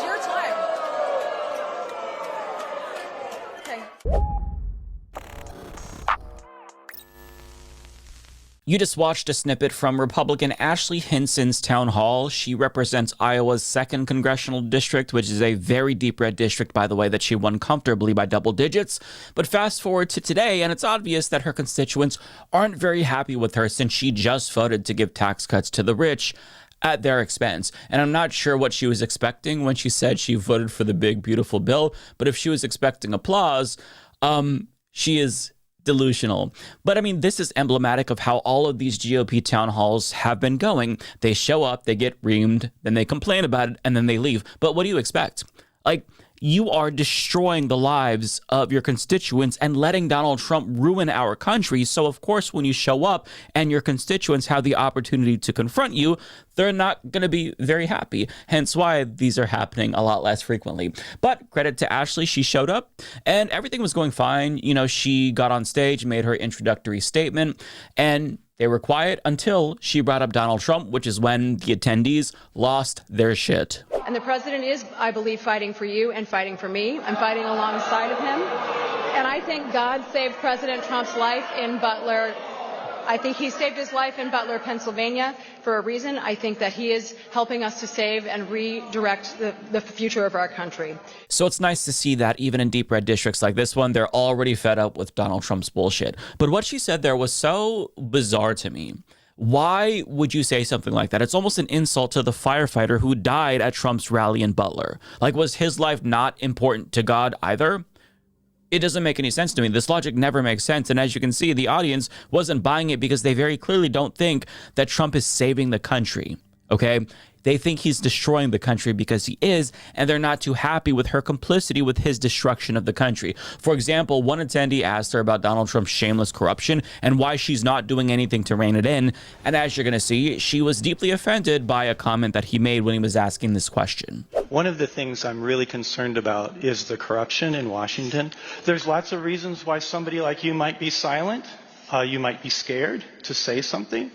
is your time. Okay. You just watched a snippet from Republican Ashley Hinson's town hall. She represents Iowa's 2nd congressional district, which is a very deep red district, by the way, that she won comfortably by double digits. But fast forward to today, and it's obvious that her constituents aren't very happy with her since she just voted to give tax cuts to the rich at their expense. And I'm not sure what she was expecting when she said she voted for the big, beautiful bill. But if she was expecting applause, she is delusional. But I mean, this is emblematic of how all of these GOP town halls have been going. They show up, they get reamed, then they complain about it, and then they leave. But what do you expect? Like, you are destroying the lives of your constituents and letting Donald Trump ruin our country. So, of course, when you show up and your constituents have the opportunity to confront you, they're not going to be very happy. Hence why these are happening a lot less frequently. But credit to Ashley, she showed up and everything was going fine. You know, she got on stage, made her introductory statement, and they were quiet until she brought up Donald Trump, which is when the attendees lost their shit. And the president is, I believe, fighting for you and fighting for me. I'm fighting alongside of him. And I think God saved President Trump's life in Butler. I think he saved his life in Butler, Pennsylvania for a reason. I think that he is helping us to save and redirect the future of our country. So it's nice to see that even in deep red districts like this one, they're already fed up with Donald Trump's bullshit. But what she said there was so bizarre to me. Why would you say something like that? It's almost an insult to the firefighter who died at Trump's rally in Butler. Like, was his life not important to God either? It doesn't make any sense to me. This logic never makes sense. And as you can see, the audience wasn't buying it because they very clearly don't think that Trump is saving the country. Okay? They think he's destroying the country because he is, and they're not too happy with her complicity with his destruction of the country. For example, one attendee asked her about Donald Trump's shameless corruption and why she's not doing anything to rein it in. And as you're going to see, she was deeply offended by a comment that he made when he was asking this question. One of the things I'm really concerned about is the corruption in Washington. There's lots of reasons why somebody like you might be silent. You might be scared to say something.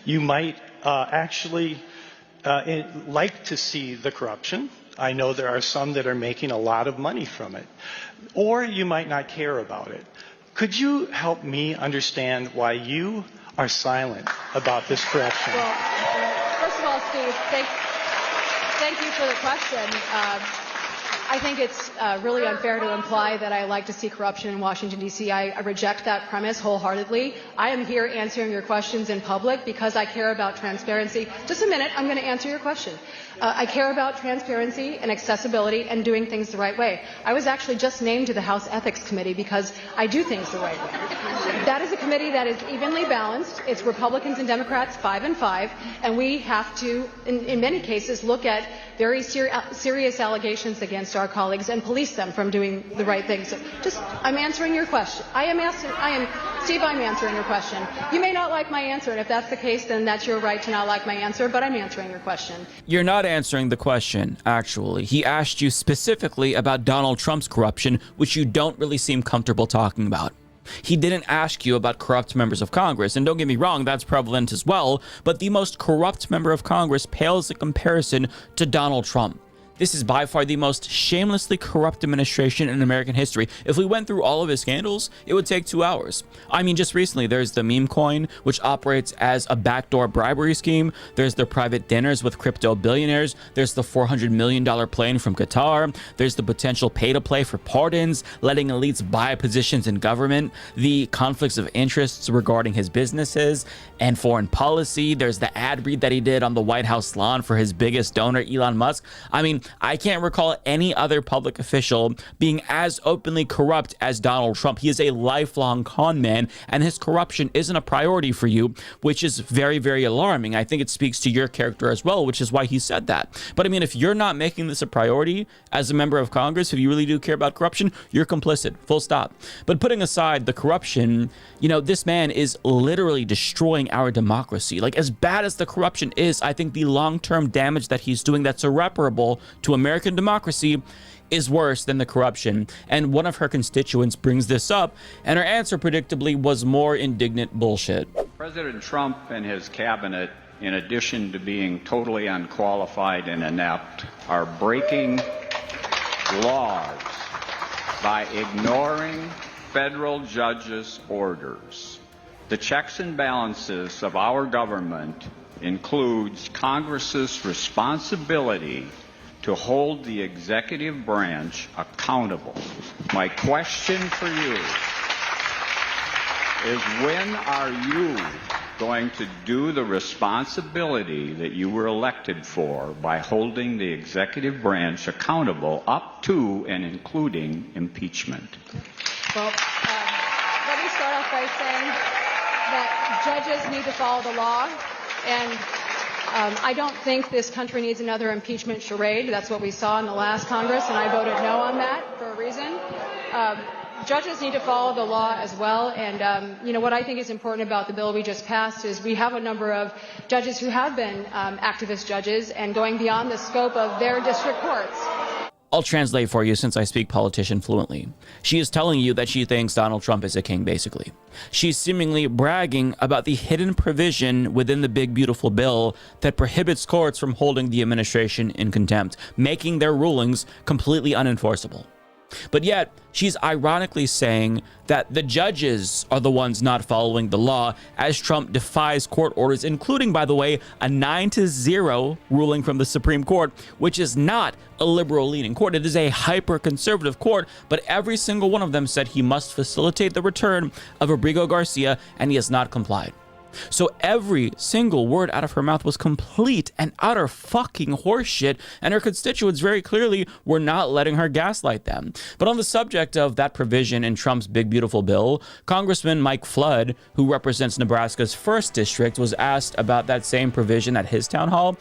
You might actually like to see the corruption. I know there are some that are making a lot of money from it. Or you might not care about it. Could you help me understand why you are silent about this corruption? Well, first of all, Steve, thank you for the question. I think it's really unfair to imply that I like to see corruption in Washington, D.C. I reject that premise wholeheartedly. I am here answering your questions in public because I care about transparency. Just a minute, I'm going to answer your question. I care about transparency and accessibility and doing things the right way. I was actually just named to the House Ethics Committee because I do things the right way. That is a committee that is evenly balanced. It's Republicans and Democrats 5 and 5, and we have to, in many cases, look at very serious allegations against our colleagues and police them from doing the right thing. So I'm answering your question. Steve, I'm answering your question. You may not like my answer, and if that's the case, then that's your right to not like my answer, but I'm answering your question. You're not answering the question, actually. He asked you specifically about Donald Trump's corruption, which you don't really seem comfortable talking about. He didn't ask you about corrupt members of Congress, and don't get me wrong, that's prevalent as well, but the most corrupt member of Congress pales in comparison to Donald Trump. This is by far the most shamelessly corrupt administration in American history. If we went through all of his scandals, it would take 2 hours. I mean, just recently, there's the meme coin, which operates as a backdoor bribery scheme. There's the private dinners with crypto billionaires. There's the $400 million plane from Qatar. There's the potential pay-to-play for pardons, letting elites buy positions in government, the conflicts of interests regarding his businesses and foreign policy. There's the ad read that he did on the White House lawn for his biggest donor, Elon Musk. I mean, I can't recall any other public official being as openly corrupt as Donald Trump. He is a lifelong con man, and his corruption isn't a priority for you, which is very, very alarming. I think it speaks to your character as well, which is why he said that. But I mean, if you're not making this a priority as a member of Congress, if you really do care about corruption, you're complicit, full stop. But putting aside the corruption, you know, this man is literally destroying our democracy. Like, as bad as the corruption is, I think the long-term damage that he's doing that's irreparable to American democracy is worse than the corruption. And one of her constituents brings this up, and her answer predictably was more indignant bullshit. President Trump and his cabinet in addition to being totally unqualified and inept, are breaking laws by ignoring federal judges' orders. The checks and balances of our government includes Congress's responsibility to hold the executive branch accountable. My question for you is, when are you going to do the responsibility that you were elected for by holding the executive branch accountable up to and including impeachment? Well, let me start off by saying that judges need to follow the law, and I don't think this country needs another impeachment charade. That's what we saw in the last Congress, and I voted no on that for a reason. Judges need to follow the law as well, and what I think is important about the bill we just passed is we have a number of judges who have been activist judges and going beyond the scope of their district courts. I'll translate for you since I speak politician fluently. She is telling you that she thinks Donald Trump is a king, basically. She's seemingly bragging about the hidden provision within the big, beautiful bill that prohibits courts from holding the administration in contempt, making their rulings completely unenforceable. But yet, she's ironically saying that the judges are the ones not following the law as Trump defies court orders, including, by the way, a 9-0 ruling from the Supreme Court, which is not a liberal-leaning court. It is a hyper-conservative court, but every single one of them said he must facilitate the return of Rodrigo Garcia, and he has not complied. So every single word out of her mouth was complete and utter fucking horseshit, and her constituents very clearly were not letting her gaslight them. But on the subject of that provision in Trump's big beautiful bill, Congressman Mike Flood, who represents Nebraska's 1st district, was asked about that same provision at his town hall,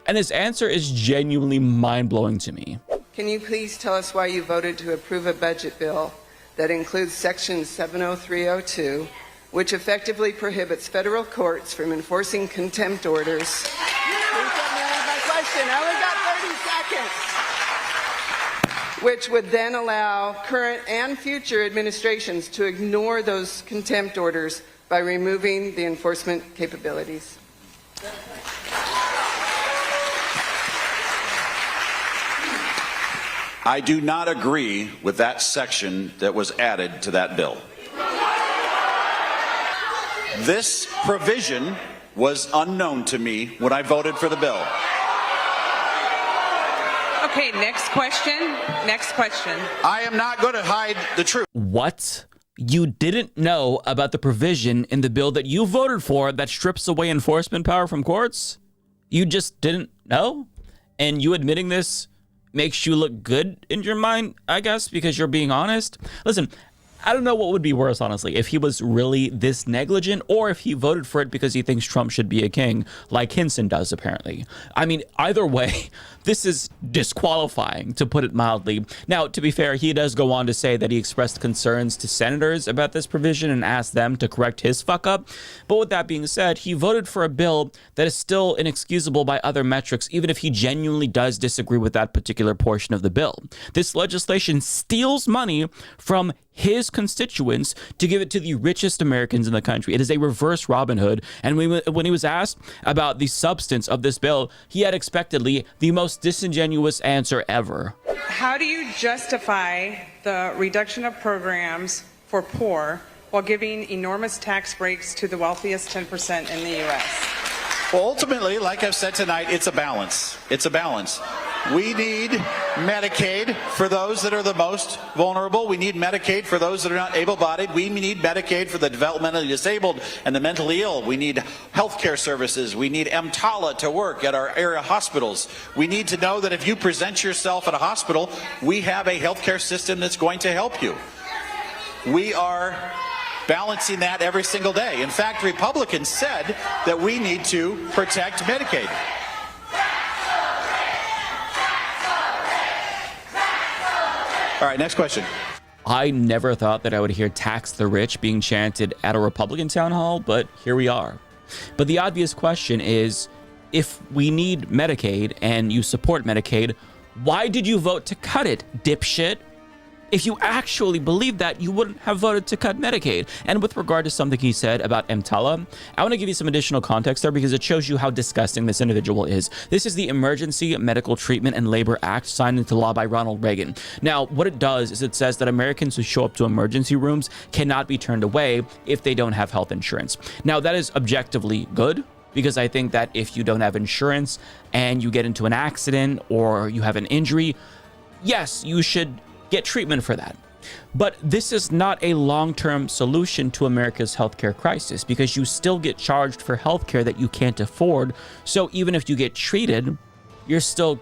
and his answer is genuinely mind-blowing to me. Can you please tell us why you voted to approve a budget bill that includes Section 70302, which effectively prohibits federal courts from enforcing contempt orders? Please let me ask my question. I only got 30 seconds. Which would then allow current and future administrations to ignore those contempt orders by removing the enforcement capabilities. I do not agree with that section that was added to that bill. This provision was unknown to me when I voted for the bill. Okay, next question. Next question. I am not going to hide the truth. What? You didn't know about the provision in the bill that you voted for that strips away enforcement power from courts? You just didn't know? And you admitting this makes you look good in your mind, I guess, because you're being honest? Listen, I don't know what would be worse, honestly, if he was really this negligent or if he voted for it because he thinks Trump should be a king, like Hinson does, apparently. I mean, either way, this is disqualifying, to put it mildly. Now, to be fair, he does go on to say that he expressed concerns to senators about this provision and asked them to correct his fuck up. But with that being said, he voted for a bill that is still inexcusable by other metrics, even if he genuinely does disagree with that particular portion of the bill. This legislation steals money from his constituents to give it to the richest Americans in the country. It is a reverse Robin Hood. And when he was asked about the substance of this bill, he had expectedly the most disingenuous answer ever. How do you justify the reduction of programs for poor while giving enormous tax breaks to the wealthiest 10% in the U.S.? Well, ultimately, like I've said tonight, it's a balance. It's a balance. We need Medicaid for those that are the most vulnerable. We need Medicaid for those that are not able-bodied. We need Medicaid for the developmentally disabled and the mentally ill. We need health care services. We need EMTALA to work at our area hospitals. We need to know that if you present yourself at a hospital, we have a health care system that's going to help you. We are balancing that every single day. In fact, Republicans said that we need to protect Medicaid. All right, next question. I never thought that I would hear tax the rich being chanted at a Republican town hall, but here we are. But the obvious question is, if we need Medicaid and you support Medicaid, why did you vote to cut it, dipshit? If you actually believe that, you wouldn't have voted to cut Medicaid. And with regard to something he said about EMTALA, I want to give you some additional context there because it shows you how disgusting this individual is. This is the Emergency Medical Treatment and Labor Act signed into law by Ronald Reagan. Now, what it does is it says that Americans who show up to emergency rooms cannot be turned away if they don't have health insurance. Now, that is objectively good, because I think that if you don't have insurance and you get into an accident or you have an injury, yes, you should get treatment for that. But this is not a long-term solution to America's healthcare crisis, because you still get charged for healthcare that you can't afford. So even if you get treated, you're still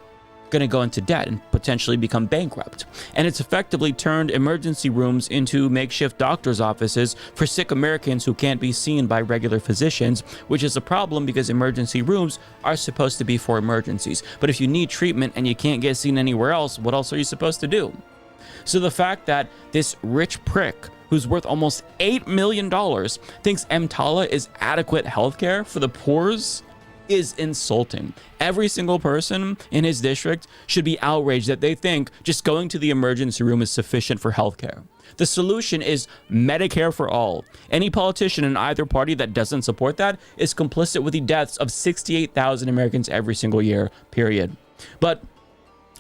going to go into debt and potentially become bankrupt. And it's effectively turned emergency rooms into makeshift doctor's offices for sick Americans who can't be seen by regular physicians, which is a problem because emergency rooms are supposed to be for emergencies. But if you need treatment and you can't get seen anywhere else, what else are you supposed to do? So the fact that this rich prick who's worth almost $8 million thinks EMTALA is adequate healthcare for the poor's is insulting. Every single person in his district should be outraged that they think just going to the emergency room is sufficient for healthcare. The solution is Medicare for all. Any politician in either party that doesn't support that is complicit with the deaths of 68,000 Americans every single year, period. But,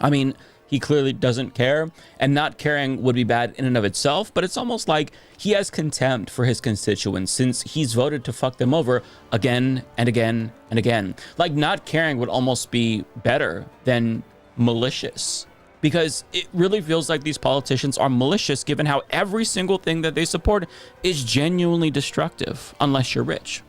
I mean, he clearly doesn't care, and not caring would be bad in and of itself, but it's almost like he has contempt for his constituents since he's voted to fuck them over again and again and again. Like, not caring would almost be better than malicious, because it really feels like these politicians are malicious given how every single thing that they support is genuinely destructive, unless you're rich.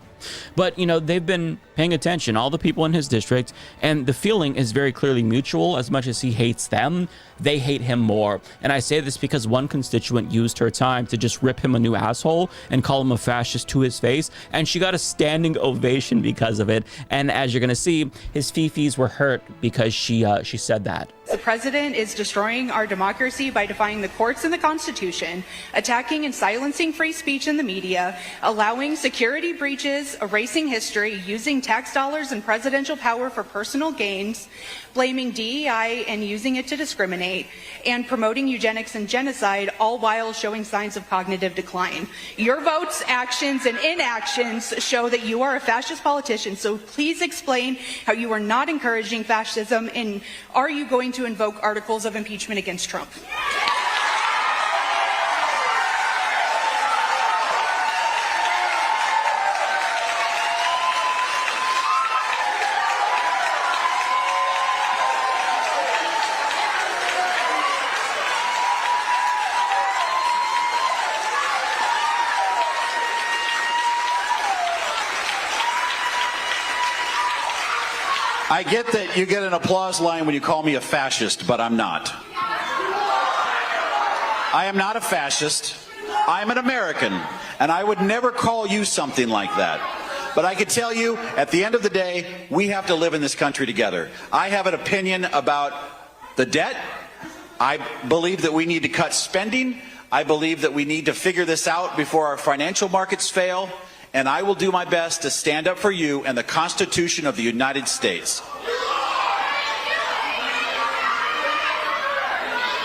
But, you know, they've been paying attention, all the people in his district, and the feeling is very clearly mutual. As much as he hates them, they hate him more. And I say this because one constituent used her time to just rip him a new asshole and call him a fascist to his face, and she got a standing ovation because of it. And as you're going to see, his fifis were hurt because she said that. The president is destroying our democracy by defying the courts and the Constitution, attacking and silencing free speech in the media, allowing security breaches, erasing history, using tax dollars and presidential power for personal gains, blaming DEI and using it to discriminate, and promoting eugenics and genocide, all while showing signs of cognitive decline. Your votes, actions, and inactions show that you are a fascist politician, so please explain how you are not encouraging fascism, and are you going to invoke articles of impeachment against Trump? I get that you get an applause line when you call me a fascist, but I'm not. I am not a fascist. I'm an American, and I would never call you something like that. But I can tell you, at the end of the day, we have to live in this country together. I have an opinion about the debt. I believe that we need to cut spending. I believe that we need to figure this out before our financial markets fail. And I will do my best to stand up for you and the Constitution of the United States.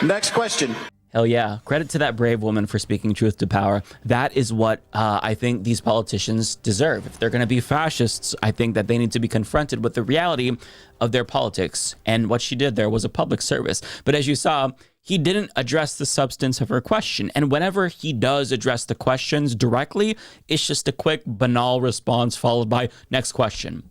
Next question. Hell yeah. Credit to that brave woman for speaking truth to power. That is what I think these politicians deserve. If they're going to be fascists, I think that they need to be confronted with the reality of their politics. And what she did there was a public service. But as you saw, he didn't address the substance of her question. And whenever he does address the questions directly, it's just a quick, banal response followed by next question.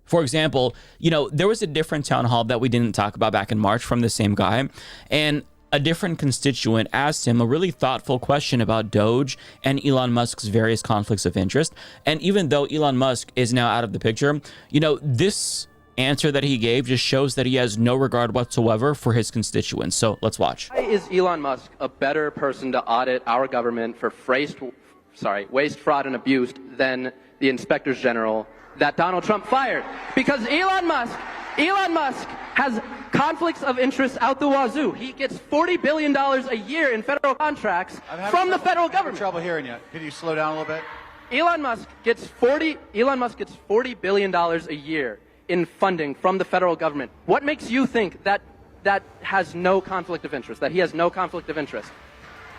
For example, you know, there was a different town hall that we didn't talk about back in March from the same guy. And a different constituent asked him a really thoughtful question about Doge and Elon Musk's various conflicts of interest. And even though Elon Musk is now out of the picture, you know, this answer that he gave just shows that he has no regard whatsoever for his constituents. So let's watch. Why is Elon Musk a better person to audit our government for waste, fraud, and abuse than the inspectors general that Donald Trump fired? Because Elon Musk has conflicts of interest out the wazoo. He gets $40 billion a year in federal contracts from the federal government. I'm having trouble hearing you. Can you slow down a little bit? Elon Musk gets $40 billion a year in funding from the federal government. What makes you think that that has no conflict of interest, that he has no conflict of interest.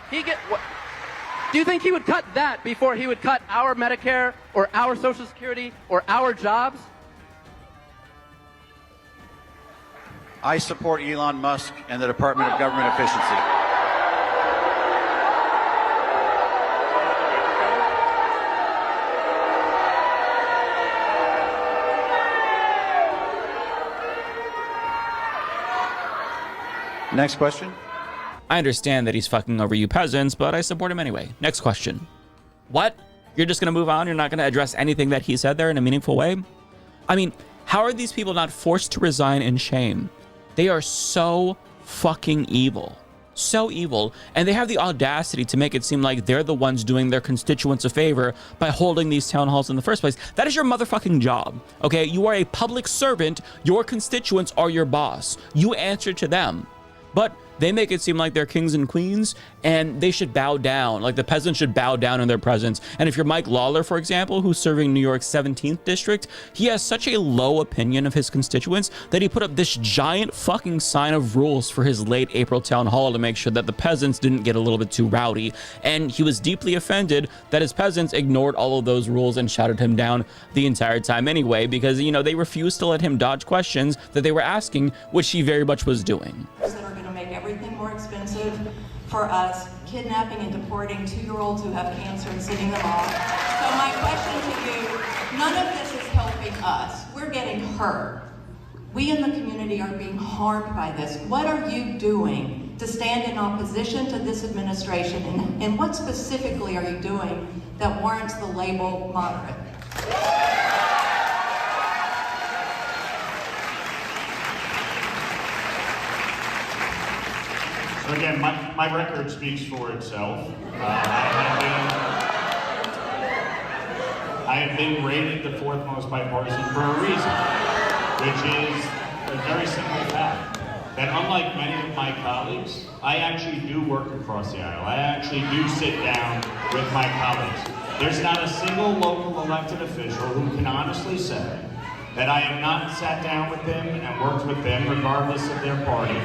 Do you think he would cut that before he would cut our Medicare or our Social Security or our jobs? I support Elon Musk and the Department of Government Efficiency. Next question. I understand that he's fucking over you peasants, but I support him anyway. Next question. What? You're just going to move on? You're not going to address anything that he said there in a meaningful way? I mean, how are these people not forced to resign in shame? They are so fucking evil. So evil. And they have the audacity to make it seem like they're the ones doing their constituents a favor by holding these town halls in the first place. That is your motherfucking job. Okay? You are a public servant. Your constituents are your boss. You answer to them. But they make it seem like they're kings and queens and they should bow down, like the peasants should bow down in their presence. And if you're Mike Lawler, for example, who's serving New York's 17th district, he has such a low opinion of his constituents that he put up this giant fucking sign of rules for his late April town hall to make sure that the peasants didn't get a little bit too rowdy. And he was deeply offended that his peasants ignored all of those rules and shouted him down the entire time anyway, because, you know, they refused to let him dodge questions that they were asking, which he very much was doing. Make everything more expensive for us, kidnapping and deporting 2-year-olds who have cancer and sending them off. So my question to you, none of this is helping us. We're getting hurt. We in the community are being harmed by this. What are you doing to stand in opposition to this administration? And what specifically are you doing that warrants the label moderate? So again, my record speaks for itself. I have been rated the 4th most bipartisan for a reason, which is a very simple fact, that unlike many of my colleagues, I actually do work across the aisle. I actually do sit down with my colleagues. There's not a single local elected official who can honestly say that I have not sat down with them and worked with them regardless of their party.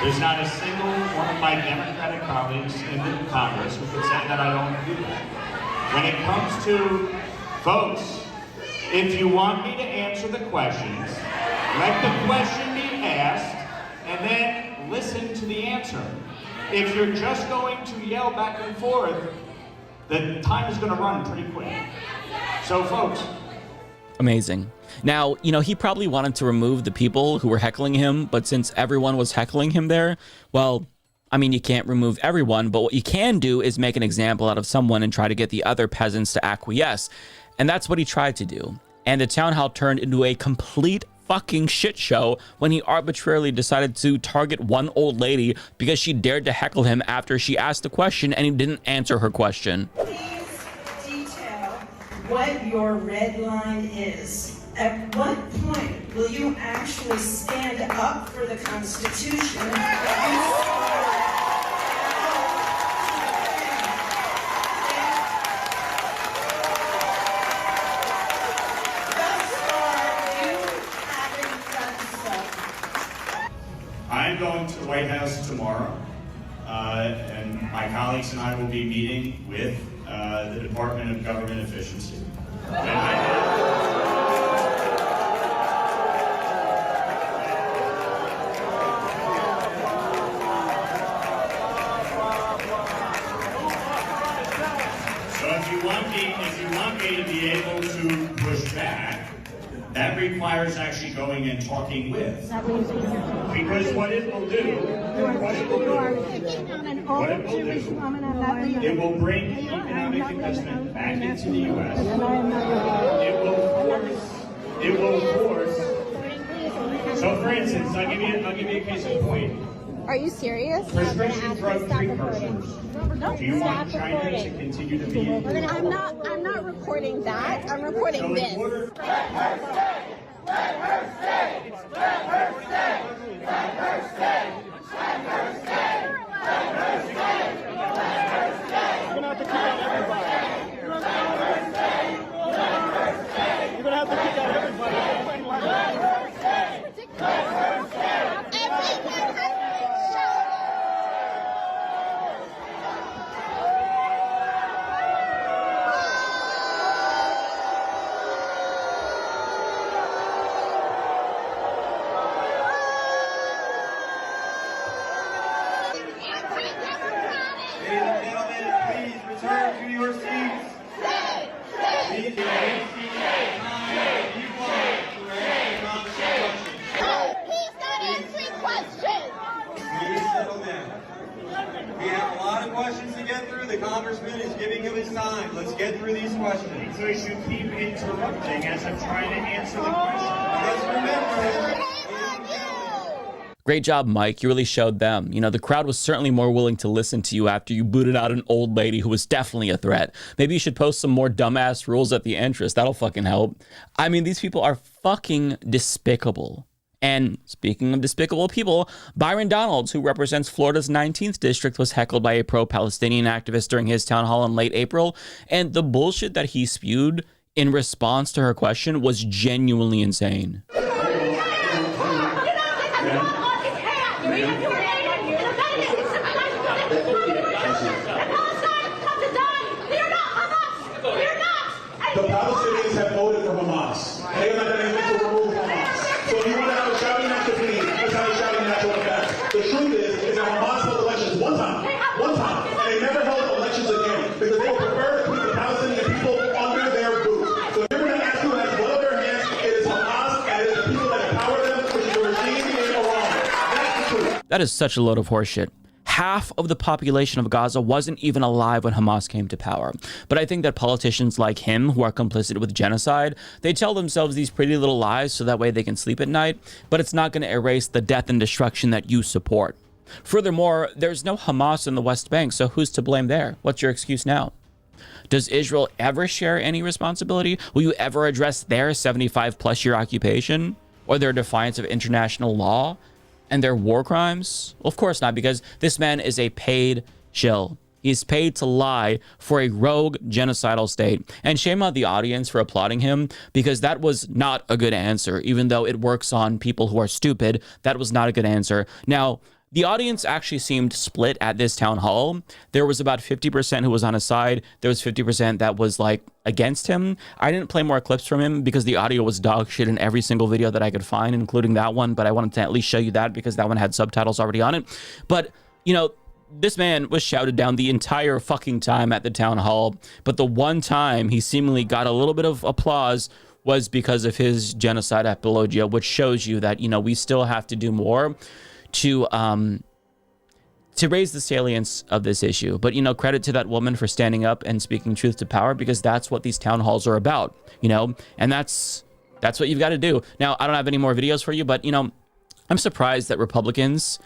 There's not a single one of my Democratic colleagues in the Congress who could say that I don't do that. When it comes to votes, if you want me to answer the questions, let the question be asked, and then listen to the answer. If you're just going to yell back and forth, the time is going to run pretty quick. So, folks. Amazing. Now, you know, he probably wanted to remove the people who were heckling him, but since everyone was heckling him there, well, I mean, you can't remove everyone, but what you can do is make an example out of someone and try to get the other peasants to acquiesce. And that's what he tried to do. And the town hall turned into a complete fucking shit show when he arbitrarily decided to target one old lady because she dared to heckle him after she asked the question and he didn't answer her question. Please detail what your red line is. At what point will you actually stand up for the Constitution? I'm going to the White House tomorrow, and my colleagues and I will be meeting with the Department of Government Efficiency. If you want me to be able to push back, that requires actually going and talking with. Because what it will do, it will bring economic investment back into the U.S. It will force. So for instance, I'll give you a case in point. Are you serious? Prescription drug precursors. Do you want China to continue to be? I'm not reporting that. I'm reporting this. Let her stay! Let her stay! Let her stay! Let her stay! Let her stay! Let her stay! You're gonna have to kick out everybody. Let her stay! Let her stay! You're gonna have to kick out everybody. Let her stay! Let her stay! We have a lot of questions to get through. The congressman is giving him his time. Let's get through these questions. So you should keep interrupting as I'm trying to answer the question. Because remember, Great job, Mike. You really showed them. You know, the crowd was certainly more willing to listen to you after you booted out an old lady who was definitely a threat. Maybe you should post some more dumbass rules at the entrance. That'll fucking help. I mean, these people are fucking despicable. And speaking of despicable people, Byron Donalds, who represents Florida's 19th district, was heckled by a pro-Palestinian activist during his town hall in late April. And the bullshit that he spewed in response to her question was genuinely insane. The Palestinians have voted for Hamas. They are not going to remove Hamas. So if you want to have a shouting match to please, let's have a shouting match on that. The truth is that Hamas held elections one time, and they never held elections again because they would prefer to keep the Palestinian people under their boots. So if you're going to ask who has blood on their hands, it is Hamas and it is the people that empower them, which is the regime in Iran. That's the truth. That is such a load of horseshit. Half of the population of Gaza wasn't even alive when Hamas came to power. But I think that politicians like him, who are complicit with genocide, they tell themselves these pretty little lies so that way they can sleep at night, but it's not going to erase the death and destruction that you support. Furthermore, there's no Hamas in the West Bank, so who's to blame there? What's your excuse now? Does Israel ever share any responsibility? Will you ever address their 75-plus year occupation or their defiance of international law and their war crimes? Well, of course not, because this man is a paid shill. He's paid to lie for a rogue genocidal state. And shame on the audience for applauding him, because that was not a good answer. Even though it works on people who are stupid, that was not a good answer. Now, the audience actually seemed split at this town hall. There was about 50% who was on his side. There was 50% that was like against him. I didn't play more clips from him because the audio was dog shit in every single video that I could find, including that one. But I wanted to at least show you that because that one had subtitles already on it. But, you know, this man was shouted down the entire fucking time at the town hall. But the one time he seemingly got a little bit of applause was because of his genocide apologia, which shows you that, you know, we still have to do more to raise the salience of this issue. But, you know, credit to that woman for standing up and speaking truth to power, because that's what these town halls are about, you know, and that's what you've got to do. Now, I don't have any more videos for you, but, you know, I'm surprised that Republicans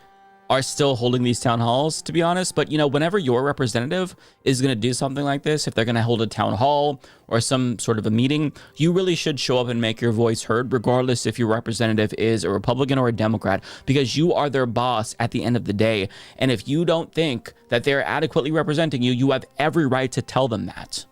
are still holding these town halls, to be honest. But, you know, whenever your representative is going to do something like this, if they're going to hold a town hall or some sort of a meeting, you really should show up and make your voice heard, regardless if your representative is a Republican or a Democrat, because you are their boss at the end of the day. And if you don't think that they're adequately representing you, you have every right to tell them that.